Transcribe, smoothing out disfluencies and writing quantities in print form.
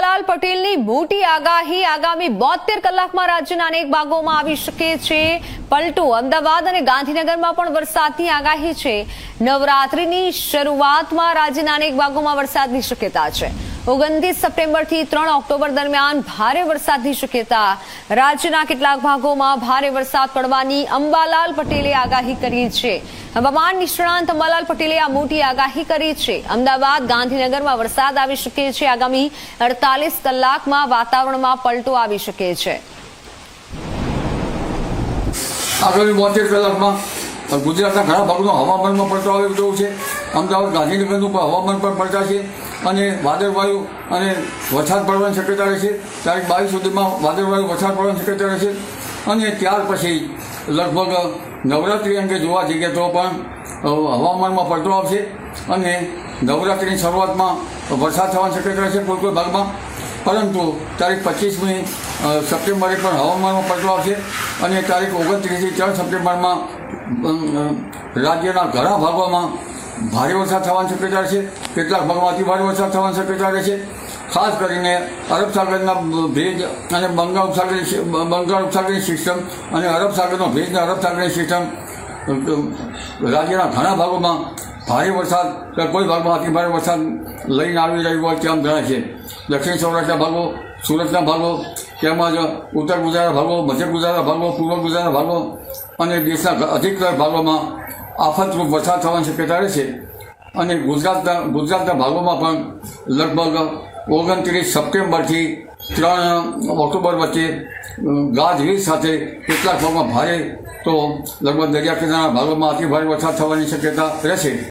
અંબાલાલ પટેલની મોટી આગાહી આગામી 72 કલાકમાં રાજ્યના અનેક ભાગોમાં આવી શકે છે પલટો। અમદાવાદ અને ગાંધીનગરમાં પણ વરસાદની આગાહી છે। નવરાત્રીની શરૂઆતમાં રાજ્યના અનેક ભાગોમાં વરસાદની શક્યતા છે। 29 સપ્ટેમ્બરથી 3 ઓક્ટોબર દરમિયાન ભારે વરસાદની શક્યતા। રાજ્યના કેટલાક ભાગોમાં ભારે વરસાદ પડવાની અંબાલાલ પટેલે આગાહી કરી છે। હવામાન નિષ્ણાંત અંબાલાલ પટેલે આ મોટી આગાહી કરી છે। અમદાવાદ ગાંધીનગરમાં વરસાદ આવી શકે છે। આગામી 48 કલાકમાં વાતાવરણમાં પલટો આવી શકે છે। આગામી 72 કલાકમાં ગુજરાતના ઘણા ભાગોમાં હવામાનમાં પલટો આવી રહ્યો છે। અમદાવાદ ગાંધીનગરનું પણ હવામાન પણ પલટાશે અને વાદળવાયુ અને વરસાદ પડવાની શક્યતા રહેશે। તારીખ 22 સુધીમાં વાદળવાયુ વરસાદ પડવાની શક્યતા રહેશે અને ત્યાર પછી લગભગ નવરાત્રિ અંગે જોવા જઈએ તો પણ હવામાનમાં પલટો આવશે અને નવરાત્રિની શરૂઆતમાં વરસાદ થવાની શક્યતા રહેશે કોઈ ભાગમાં, પરંતુ તારીખ 25મી સપ્ટેમ્બરે પણ હવામાનમાં પલટો આવશે અને તારીખ 29થી 3 સપ્ટેમ્બરમાં રાજ્યના ઘણા ભાગોમાં ભારે વરસાદ થવાની શક્યતા રહેશે। કેટલાક ભાગમાં અતિ ભારે વરસાદ થવાની શક્યતા રહેશે। ખાસ કરીને અરબ સાગરના ભેજ અને બંગાળ ઉપસાગરની સિસ્ટમ અને અરબ સાગરનો ભેજ અને અરબ સાગરની સિસ્ટમ રાજ્યના ઘણા ભાગોમાં ભારે વરસાદ કોઈ ભાગમાં અતિ ભારે વરસાદ લઈને આવી રહ્યું હોય તેમ જણાય છે। દક્ષિણ સૌરાષ્ટ્રના ભાગો, સુરતના ભાગો તેમજ ઉત્તર ગુજરાતના ભાગો, મધ્ય ગુજરાતના ભાગો, પૂર્વ ગુજરાતના ભાગો અને દેશના અધિકતર ભાગોમાં આફતરૂપ વરસાદ થવાની શક્યતા રહેશે અને ગુજરાતના ભાગોમાં પણ લગભગ 29 સપ્ટેમ્બરથી 3 ઓક્ટોબર વચ્ચે ગાજવીજ સાથે કેટલાક ભાગમાં ભારે તો લગભગ દરિયા કિનારાના ભાગોમાં અતિ ભારે વરસાદ થવાની શક્યતા રહેશે।